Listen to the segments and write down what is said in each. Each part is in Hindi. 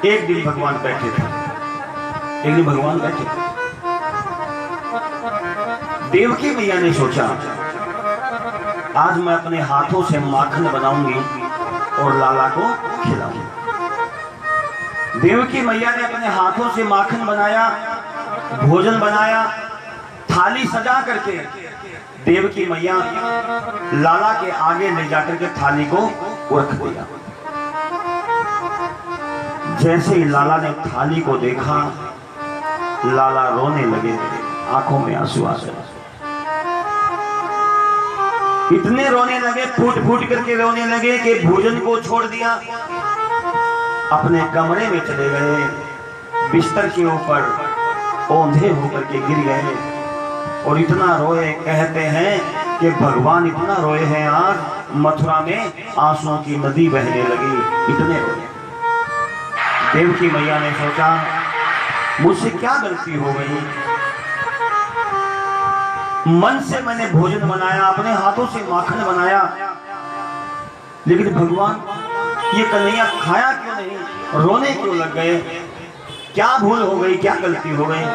एक दिन भगवान बैठे थे, एक दिन भगवान बैठे थे। देवकी मैया ने सोचा आज मैं अपने हाथों से माखन बनाऊंगी और लाला को खिलाऊंगी। देवकी मैया ने अपने हाथों से माखन बनाया, भोजन बनाया, थाली सजा करके देवकी मैया लाला के आगे ले जाकर के थाली को रख दिया। जैसे ही लाला ने थाली को देखा, लाला रोने लगे, आंखों में आंसू आ गए। इतने रोने लगे, फूट फूट करके रोने लगे कि भोजन को छोड़ दिया, अपने कमरे में चले गए, बिस्तर के ऊपर औंधे होकर के गिर गए और इतना रोए। कहते हैं कि भगवान इतना रोए हैं, आज मथुरा में आंसुओं की नदी बहने लगी, इतने रोए। देवकी मैया ने सोचा मुझसे क्या गलती हो गई, मन से मैंने भोजन बनाया, अपने हाथों से माखन बनाया, लेकिन भगवान ये कन्हैया खाया क्यों नहीं, रोने क्यों लग गए, क्या भूल हो गई, क्या गलती हो गई।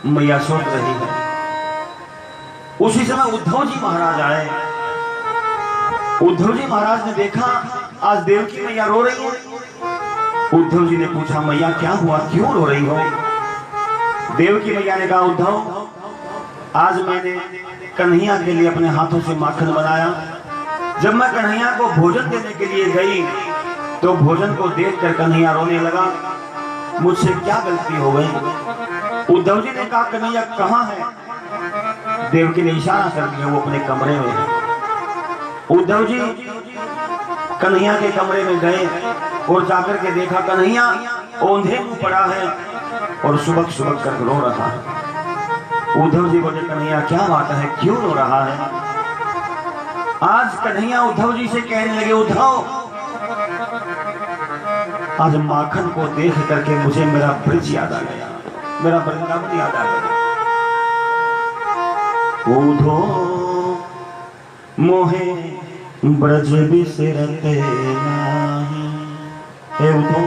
मैया सोच रही है। उसी समय उद्धव जी महाराज आए। उद्धव जी महाराज ने देखा आज देवकी मैया रो रही है। उद्धव जी ने पूछा मैया क्या हुआ, क्यों रो रही हो। देवकी मैया ने कहा उद्धव आज मैंने कन्हैया के लिए अपने हाथों से माखन बनाया, जब मैं कन्हैया को भोजन देने के लिए गई तो भोजन को देखकर कन्हैया रोने लगा, मुझसे क्या गलती हो गई। उद्धव जी ने कहा कन्हैया कहाँ है। देवकी ने इशारा कर दिया वो अपने कमरे में है। उद्धव जी कन्हैया के कमरे में गए और जाकर के देखा कन्हैया औंधे मुंह पड़ा है और सुबक सुबक कर रो रहा है। उद्धव जी बोले कन्हैया क्या बात है, क्यों रो रहा है। आज कन्हैया उद्धव जी से कहने लगे उद्धव आज माखन को देख करके मुझे मेरा ब्रज याद आ गया, मेरा वृंदावन याद आ गया। उधो मोहे ब्रज बिसरते नाही, हे उधो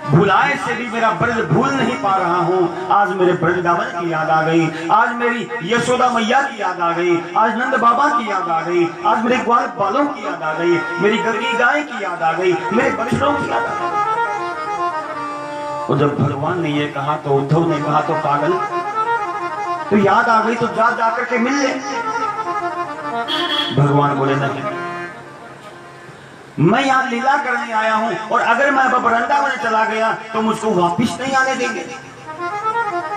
भुलाए से भी मेरा ब्रज भूल नहीं पा रहा हूँ। आज मेरे वृंदावन की याद आ गई, आज मेरी यशोदा मैया की याद आ गई, आज नंद बाबा की याद आ गई, आज मेरे ग्वाल बालों की याद आ गई, मेरी गंगी गाय की याद आ गई, मेरे बछड़ों की याद आ गई। और जब भगवान ने ये कहा तो उद्धव ने कहा तो पागल तो याद आ गई तो जा जाकर के मिल ले। भगवान बोले नहीं, मैं यहाँ लीला करने आया हूँ और अगर मैं वृंदावन चला गया तो मुझको वापिस नहीं आने देंगे।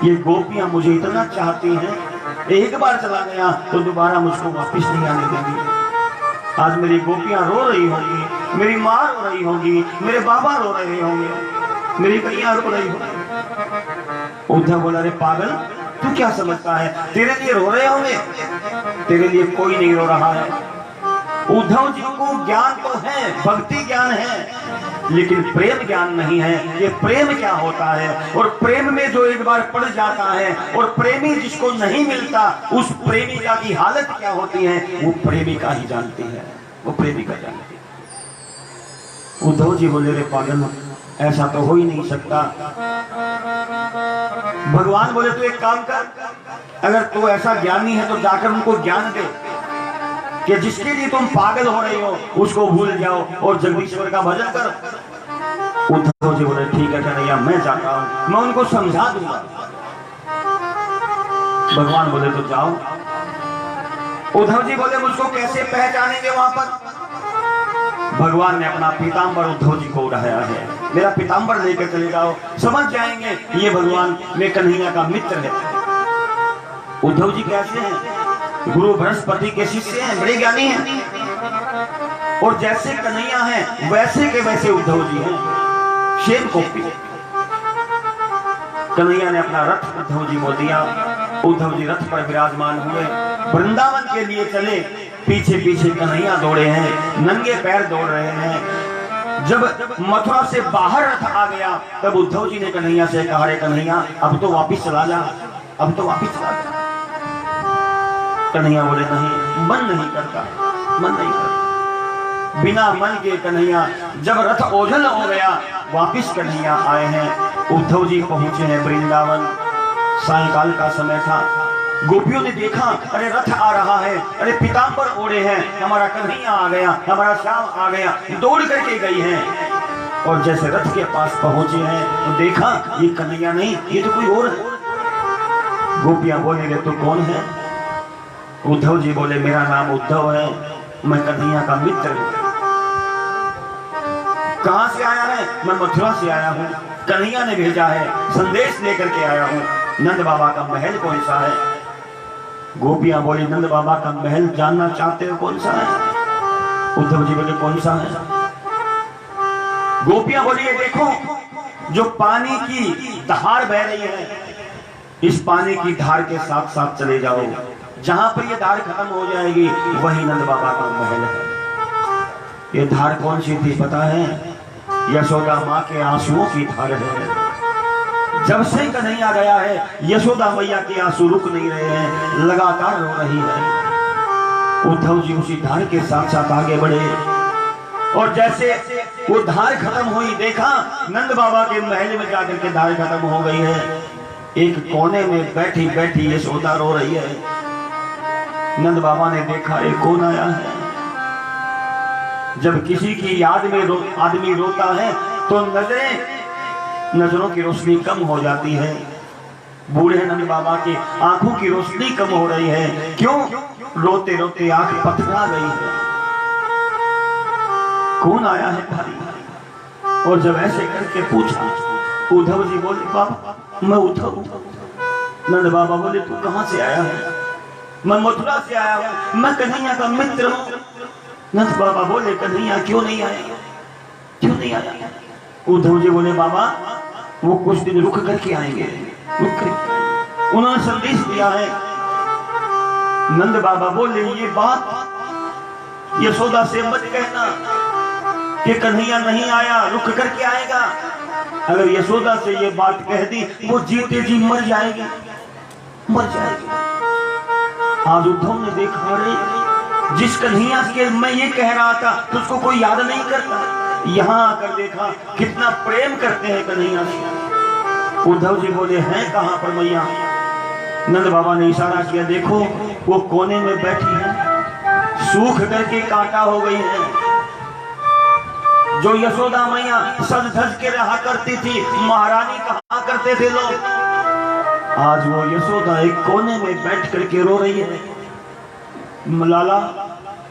ये गोपियां मुझे इतना चाहती हैं, एक बार चला गया तो दोबारा मुझको वापिस नहीं आने देंगे। आज मेरी गोपियां रो रही होंगी, मेरी माँ रो रही होगी, मेरे बाबा रो रहे होंगे, मेरी भैया रो रही होगी। उद्धव बोला रे पागल तू क्या समझता है, तेरे लिए रो रहे होंगे, तेरे लिए कोई नहीं रो रहा है। उद्धव जी को ज्ञान तो है, भक्ति ज्ञान है, लेकिन प्रेम ज्ञान नहीं है। ये प्रेम क्या होता है और प्रेम में जो एक बार पड़ जाता है और प्रेमी जिसको नहीं मिलता उस प्रेमिका की हालत क्या होती है वो प्रेमिका ही जानती है, वो प्रेमिका जानती है। उद्धव जी बोले रे पागल ऐसा तो हो ही नहीं सकता। भगवान बोले तू एक काम कर, अगर तू ऐसा ज्ञानी है तो जाकर उनको ज्ञान दे कि जिसके लिए तुम पागल हो रही हो उसको भूल जाओ और जगदीश्वर का भजन करो। उद्धव जी बोले ठीक है कन्हैया मैं जाता हूं, मैं उनको समझा दूंगा। भगवान बोले तो जाओ। उद्धव जी बोले मुझको कैसे पहचानेंगे वहां पर। भगवान ने अपना पीताम्बर उद्धव जी को उड़ाया है, मेरा पीताम्बर लेकर चले जाओ, समझ जाएंगे ये भगवान में कन्हैया का मित्र है। उद्धव जी कैसे हैं, गुरु बृहस्पति के शिष्य हैं, बड़े ज्ञानी हैं और जैसे कन्हैया हैं वैसे के वैसे उद्धव जी हैं, शेर कॉपी। कन्हैया ने अपना रथ उद्धव जी को दिया, उद्धव जी रथ पर विराजमान हुए, वृंदावन के लिए चले। पीछे पीछे कन्हैया दौड़े हैं, नंगे पैर दौड़ रहे हैं। जब मथुरा से बाहर रथ आ गया तब उद्धव जी ने कन्हैया से कहा रे कन्हैया अब तो वापिस चला जा, अब तो वापिस चला जा। कन्हैया बोले नहीं, मन नहीं करता, मन नहीं करता। बिना मन के कन्हैया जब रथ ओझल हो गया, वापिस कन्हैया आए हैं। उद्धव जी पहुंचे हैं वृंदावन। सायंकाल का समय था। गोपियों ने देखा, अरे रथ आ रहा है, अरे पीतांबर ओढ़े हैं, हमारा कन्हैया आ गया, हमारा श्याम आ गया। दौड़ करके गई हैं और जैसे रथ के पास पहुंचे हैं तो देखा ये कन्हैया नहीं, ये तो कोई और है। गोपियां बोले, रे तो कौन है? उद्धव जी बोले, मेरा नाम उद्धव है, मैं कन्हैया का मित्र हूं। कहां से आया है? मैं मथुरा से आया हूं, कन्हैया ने भेजा है, संदेश लेकर के आया हूं। नंद बाबा का महल कौन सा है? गोपियां बोली, नंद बाबा का महल जानना चाहते हो कौन सा है? उद्धव जी बोले, कौन सा है? गोपियां बोली, ये देखो जो पानी की धार बह रही है, इस पानी की धार के साथ साथ चले जाओ, जहां पर ये धार खत्म हो जाएगी वही नंद बाबा का महल है। ये धार कौन सी थी पता है? यशोदा माँ के आंसुओं की धार है। जब से कन्हैया गया है, यशोदा मैया के आंसू रुक नहीं रहे हैं, लगातार रो रही है। उद्धव जी उसी धार के साथ साथ आगे बढ़े और जैसे वो धार खत्म हुई, देखा नंद बाबा के महल में जाकर के धार खत्म हो गई है। एक कोने में बैठी बैठी यशोदा रो रही है। नंद बाबा ने देखा, एक कौन आया है? जब किसी की याद में आदमी रोता है तो नजरों की रोशनी कम हो जाती है। बूढ़े नंद बाबा की आंखों की रोशनी कम हो रही है। क्यों? रोते रोते आंख पथरा गई है। कौन आया है भाई? और जब ऐसे करके पूछा, उद्धव जी बोले, बाबा मैं उद्धव हूं। नंद बाबा बोले, तू कहां से आया है? मैं मथुरा से आया हूं, मैं कन्हैया का मित्र हूं। नंद बाबा बोले, कन्हैया क्यों नहीं आया? क्यों नहीं आया? उद्धव जी बोले, बाबा वो कुछ दिन रुक करके आएंगे, रुक कर। उन्होंने संदेश दिया है। नंद बाबा बोले, ये बात यशोदा से मत कहना कि कन्हैया नहीं आया, रुक करके आएगा। अगर यशोदा से ये बात कह दी, वो जीते जी मर जाएगी, मर जाएगी। आज उद्धव ने देखा, अरे जिस कन्हैया के मैं ये कह रहा था तो उसको कोई याद नहीं करता। यहाँ आकर देखा कितना प्रेम करते हैं कन्हैया से। उद्धव जी बोले, हैं कहाँ पर मैया? नंद बाबा ने इशारा किया, देखो वो कोने में बैठी है, सूख करके कांटा हो गई है। जो यशोदा मैया सज धज के रहा करती थी, महारानी कहा करते थे लोग, आज वो यशोदा एक कोने में बैठ करके रो रही है। लाला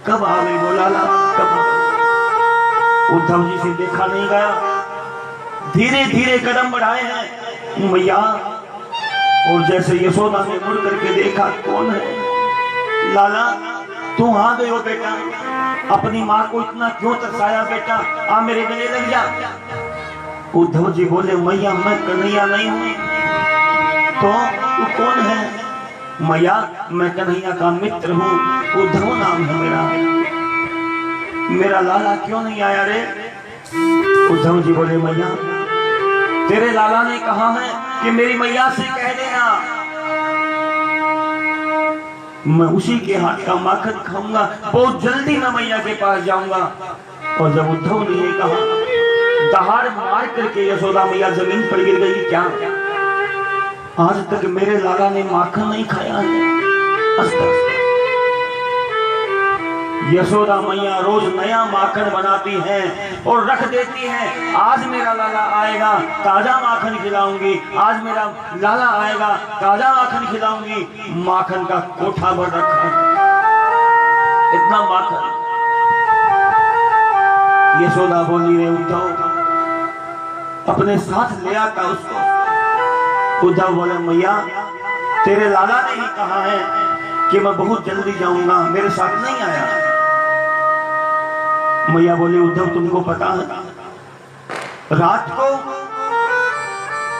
कब आ गई? वो लाला कब आ गई? उद्धव जी से देखा नहीं गया। धीरे धीरे कदम बढ़ाए हैं मैया, और जैसे यशोदा ने मुड़ करके देखा, कौन है? लाला तू आ गए हो बेटा, अपनी माँ को इतना क्यों तरसाया बेटा, आ मेरे गले लग जा। उद्धव जी बोले, मैया मैं कन्हैया नहीं हूँ। तो तू कौन है? मैया मैं कन्हैया का मित्र हूँ, उद्धव नाम है मेरा। मेरा लाला क्यों नहीं आया रे? उद्धव जी बोले, मैया तेरे लाला ने कहा है कि मेरी मैया से कह देना, मैं उसी के हाथ का माखन खाऊंगा, बहुत जल्दी मैं मैया के पास जाऊंगा। और जब उद्धव ने ये कहा, दहाड़ मार करके यशोदा मैया जमीन पर गिर गई। क्या आज तक मेरे लाला ने माखन नहीं खाया है? यशोदा मैया रोज नया माखन बनाती हैं और रख देती हैं। आज मेरा लाला आएगा, ताजा माखन खिलाऊंगी, आज मेरा लाला आएगा, ताजा माखन खिलाऊंगी। माखन का कोठा भर रखा, इतना माखन। यशोदा बोली, रे उद्धव अपने साथ ले आता उसको। उद्धव बोले, मैया तेरे लाला ने ही कहा है कि मैं बहुत जल्दी जाऊंगा, मेरे साथ नहीं आया। मैया बोली, उद्धव तुमको पता है रात को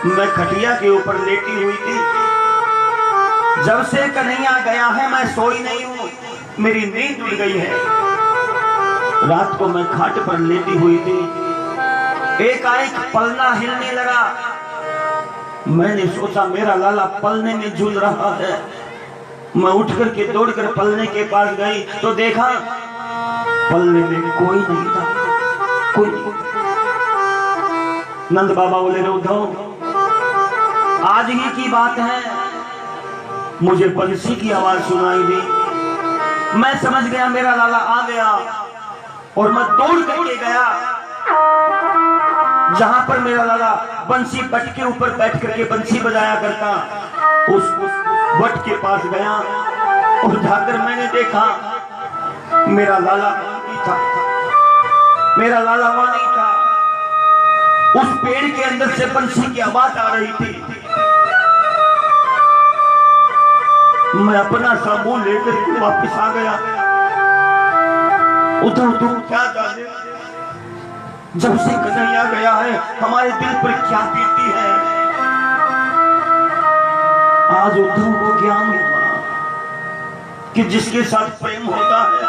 मैं खटिया के ऊपर लेटी हुई थी, जब से कन्हैया गया है मैं सोई नहीं हूं, मेरी नींद उड़ गई है। रात को मैं खाट पर लेटी हुई थी, एकाएक पलना हिलने लगा। मैंने सोचा मेरा लाला पलने में झूल रहा है। मैं उठ करके दौड़ कर पलने के पास गई तो देखा पल्ले में कोई नहीं था, कोई नहीं। नंद बाबा बोले उद्धव, आज ही की बात है, मुझे बंसी की आवाज सुनाई दी। मैं समझ गया मेरा लाला आ गया और मैं दौड़ करके गया जहां पर मेरा लाला बंसी बट के ऊपर बैठ करके बंसी बजाया करता। उस बट के पास गया और जाकर मैंने देखा मेरा लाला नहीं था, मेरा लाला वहां नहीं था। उस पेड़ के अंदर से बंसी की आवाज आ रही थी। मैं अपना साबुन लेकर वापस आ गया। उधर तुम क्या जाने, जब से कन्हैया गया है हमारे दिल पर क्या बीती है। आज उद्धव को ज्ञान हुआ कि जिसके साथ प्रेम होता है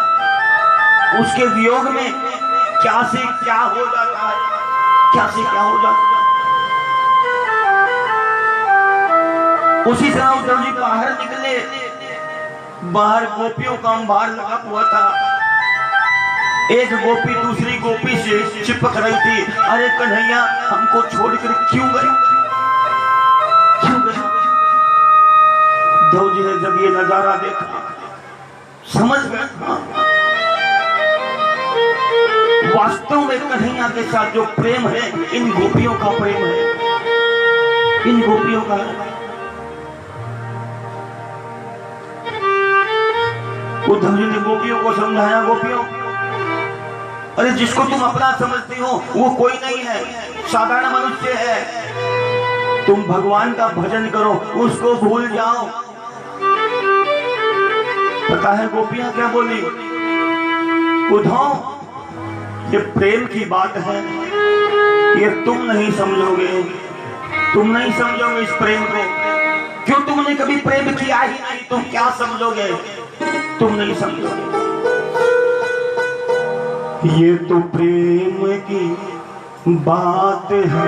उसके वियोग में क्या से क्या हो जाता है, क्या से क्या हो जाता है। उसी समय उद्धव जी बाहर निकले, बाहर गोपियों का अंबार लगा हुआ था। एक गोपी दूसरी गोपी से चिपक रही थी। अरे कन्हैया हमको छोड़कर क्यों गए, क्यों गए। उद्धव जी ने जब ये नजारा देखा समझ गया वास्तव में कन्हैया के साथ जो प्रेम है इन गोपियों का प्रेम है, इन गोपियों का। उद्धव जी ने गोपियों को समझाया, गोपियों अरे जिसको तुम अपना समझती हो वो कोई नहीं है, साधारण मनुष्य है। तुम भगवान का भजन करो, उसको भूल जाओ। पता है गोपियां क्या बोली? उद्धव ये प्रेम की बात है, ये तुम नहीं समझोगे, तुम नहीं समझोगे इस प्रेम को। क्यों, तुमने कभी प्रेम किया ही नहीं, तुम क्या समझोगे, तुम नहीं समझोगे। ये तो प्रेम की बात है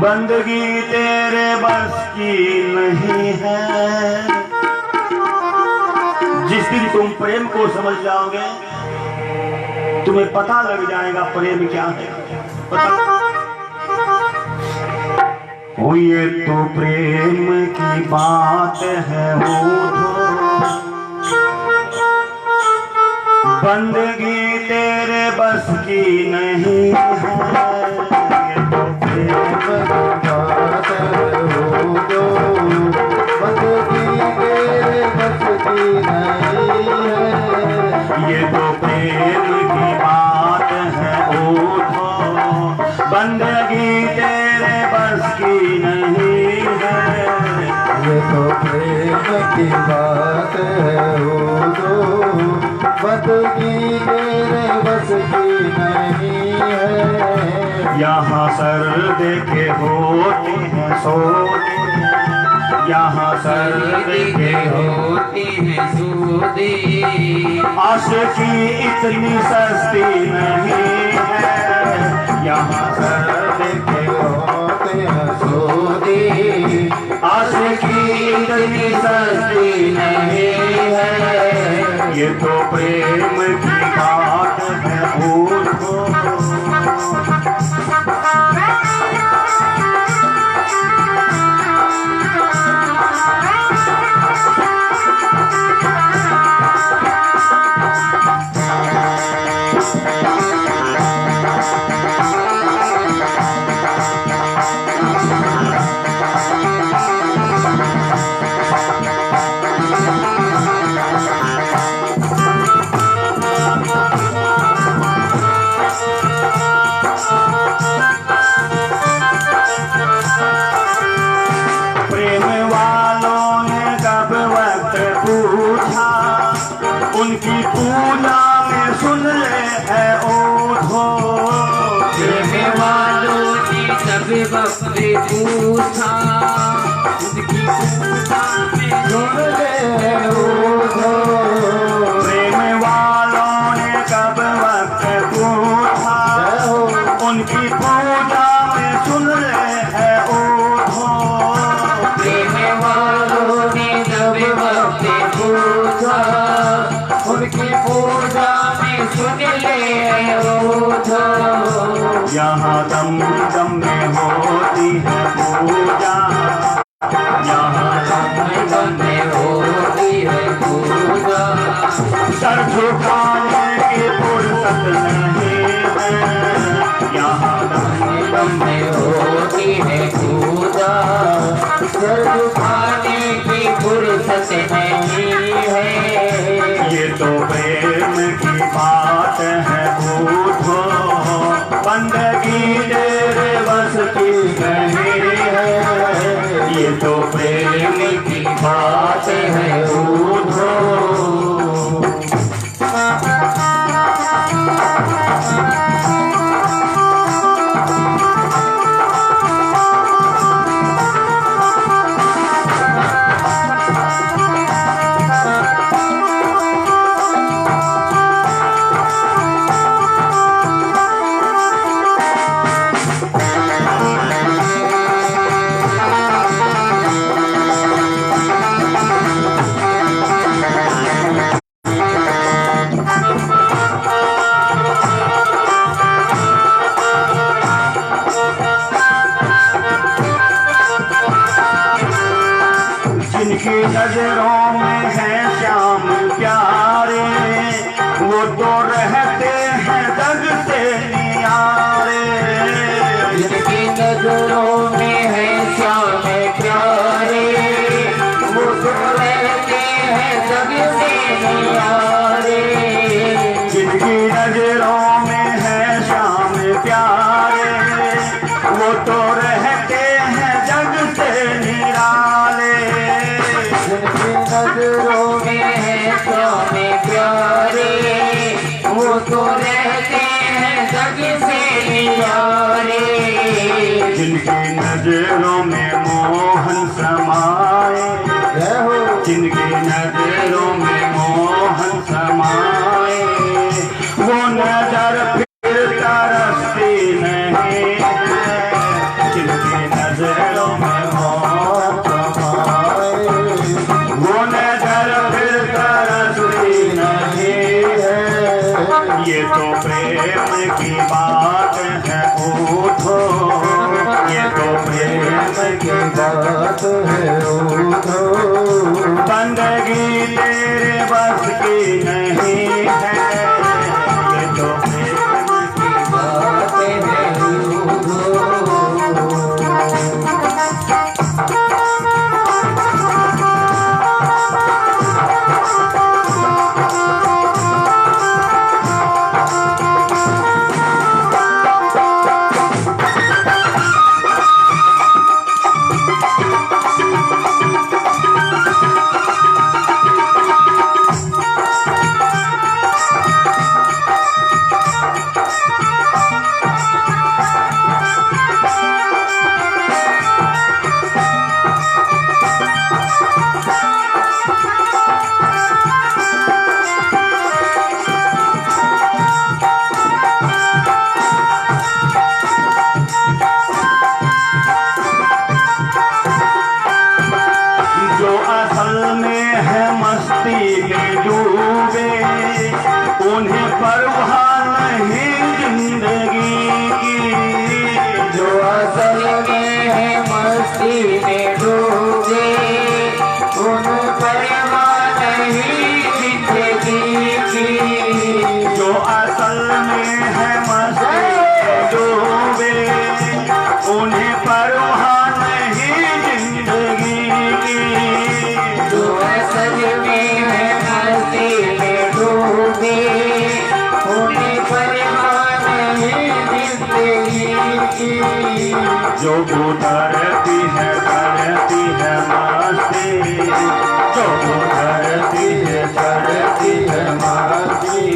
बंदगी तेरे बस की नहीं है। जिस दिन तुम प्रेम को समझ जाओगे तुम्हें पता लग जाएगा प्रेम क्या है। पता ओ ये तो प्रेम की बात है बंदगी तेरे बस की नहीं है। ये तो प्रेम की बात है बंदगी तेरे बस की नहीं है। ये तो प्रेम की बात है बंदगी तेरे बस की नहीं है। ये तो प्रेम की बात है बंदगी तेरे बस की नहीं है। यहाँ सर देखे होते हैं सोते, यहाँ सर देखे होते हैं सोते। आशिकी इतनी सस्ती नहीं है। यहाँ सर देखे होते हैं सोते। आशिकी इतनी सस्ती नहीं है। ये तो प्रेम की बात है उनकी पूजा में सुन ले है ओठो। प्रेम वालों ने सब वक्त पूछा उनकी पूजा में सुन ले है ओठो। प्रेम वालों ने कब वक्त पूछा उनकी पूजा में सुन ले है ओठो। प्रेम वालों ने कब वक्त पूजा में सुन ले उधो, यहाँ दम दम में होती है पूजा, यहाँ दम दम में होती है पूजा, सर झुकाने की फुर्सत नहीं है, यहाँ दम दम में होती है पूजा, सर झुकाने की फुर्सत नहीं है। ये तो प्रेम की बात है बूढ़ो, बंदगी तेरे बस की नहीं है, ये तो प्रेम की बात है बूढ़ो। जिनकी नजरों में है श्याम प्यारे, वो तो रहते हैं जग से नियारे। जिनकी नजरों में है श्याम प्यारे, वो तो रहते हैं जग से नियारे। जिनकी नजरों में है श्याम प्यारे, वो तो रहते हैं जग से निराले। नजरों में है श्याम प्यारे, वो तो रहते हैं जग से निराले। जिनकी नजरों में मोहन समाए, जिनकी नजरों में मोहन समाए, वो नजर फिर तरसती नहीं है। जिनकी नजरों में मोहन समाए, वो नजर फिर तरसती नहीं है, ये तो प्रेम की बात है उठो, ये तो प्रेम की बात है उठो। बंदगी तेरे बस की नहीं है, ये तो प्रेम की बात है उठो। जो असल में है मस्ती में डूबे, उन्हें परवाह नहीं जिंदगी की। जो असल में है मस्ती में डूबे, उन्हें परवाह नहीं जिंदगी की। जो असल में है मस्ती में डूबे, उन्हें परवाह नहीं जिंदगी की। जो असल में है मस्ती में डूबे, उन्हें परवाह नहीं जिंदगी की। जो गुजरती है करती है मस्ती, जो गुजरती है करती है मस्ती,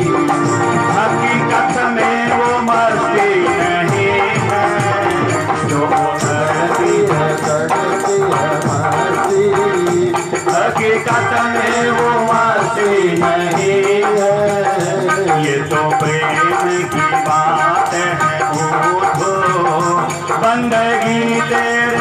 हकीकत में वो मस्ती नहीं है। जो गुजरती है करती है मस्ती, हकीकत में वो मस्ती नहीं है, ये तो प्रेम की बात है उठो। बंदगी तेरे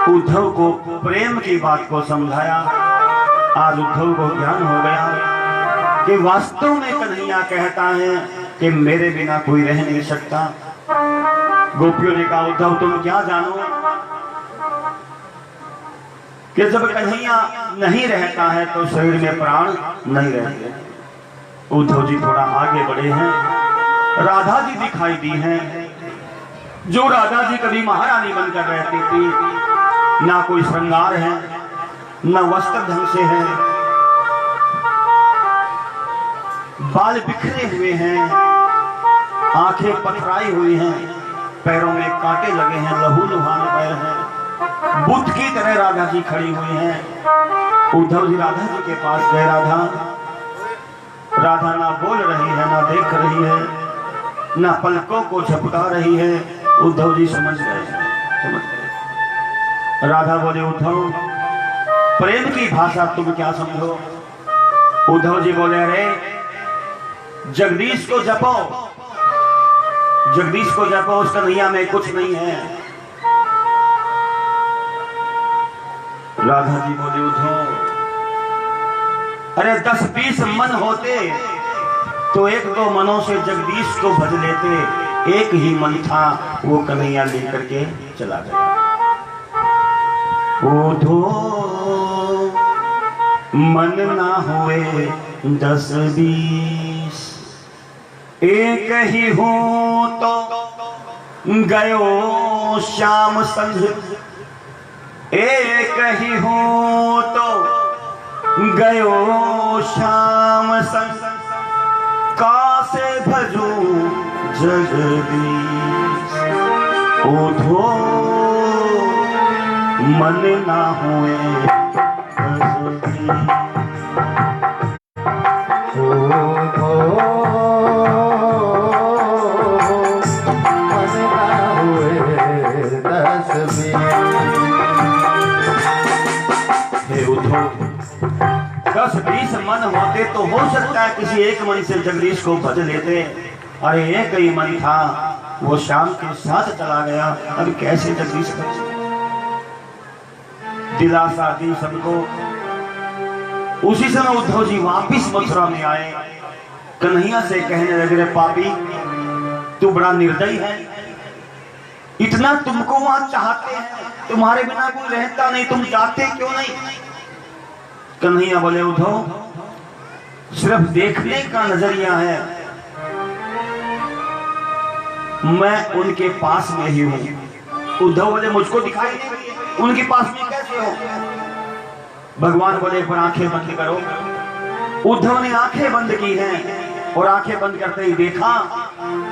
उद्धव को प्रेम की बात को समझाया। आज उद्धव को ज्ञान हो गया कि वास्तव में कन्हैया कहता है कि मेरे बिना कोई रह नहीं सकता। गोपियों ने कहा उद्धव तुम क्या जानो कि जब कन्हैया नहीं रहता है तो शरीर में प्राण नहीं रहते। उद्धव जी थोड़ा आगे बढ़े हैं, राधा जी दिखाई दी हैं, जो राधा जी कभी महारानी बनकर रहती थी। ना कोई श्रृंगार है, ना वस्त्र ढंग से है, बाल बिखरे हुए हैं, आंखें पथराई हुई हैं, पैरों में कांटे लगे हैं, लहू लुहान पैर हैं, बुद्ध की तरह राधा जी खड़ी हुई हैं। उद्धव जी राधा जी के पास गए। राधा ना बोल रही है, ना देख रही है, ना पलकों को झपका रही है। उद्धव जी समझ गए। राधा बोले उद्धव प्रेम की भाषा तुम क्या समझो। उद्धव जी बोले अरे जगदीश को जपो, जगदीश को जपो, उस कन्हैया में कुछ नहीं है। राधा जी बोले उद्धव अरे 10-20 मन होते तो 1-2 मनों से जगदीश को भज लेते। एक ही मन था, वो कन्हैया लेकर के चला गया। उद्धव मन ना हुए 10-20, एक ही हो तो गयो श्याम संग, एक ही हो तो गयो श्याम संग, कासे भजो जगदीश। उद्धव मन ना हुए 10-20। हे उद्धव 10-20 मन होते तो हो सकता है किसी एक मन से जगदीश को भज लेते। अरे एक ही मन था, वो शाम के साथ चला गया। अब कैसे जगदीश भज? दिलासा दी सबको। उसी समय उद्धव जी वापिस मथुरा में आए। कन्हैया से कहने लगे रे पापी तू बड़ा निर्दयी है, इतना तुमको वहां चाहते हैं, तुम्हारे बिना कोई रहता नहीं, तुम जाते क्यों नहीं? कन्हैया बोले उद्धव सिर्फ देखने का नजरिया है, मैं उनके पास में ही हूं। उद्धव बोले मुझको दिखाई नहीं, उनके पास में कैसे हो? भगवान बोले पर आंखें बंद करो। उद्धव ने आंखें बंद की हैं और आंखें बंद करते ही देखा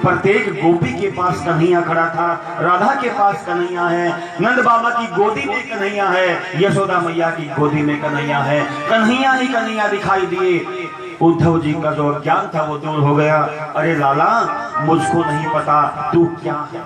प्रत्येक गोपी के पास कन्हैया खड़ा था। राधा के पास कन्हैया है, नंद बाबा की गोदी में कन्हैया है, यशोदा मैया की गोदी में कन्हैया है। कन्हैया ही कन्हैया दिखाई दिए। उद्धव जी का जो अज्ञान था वो दूर हो गया। अरे लाला मुझको नहीं पता तू क्या है।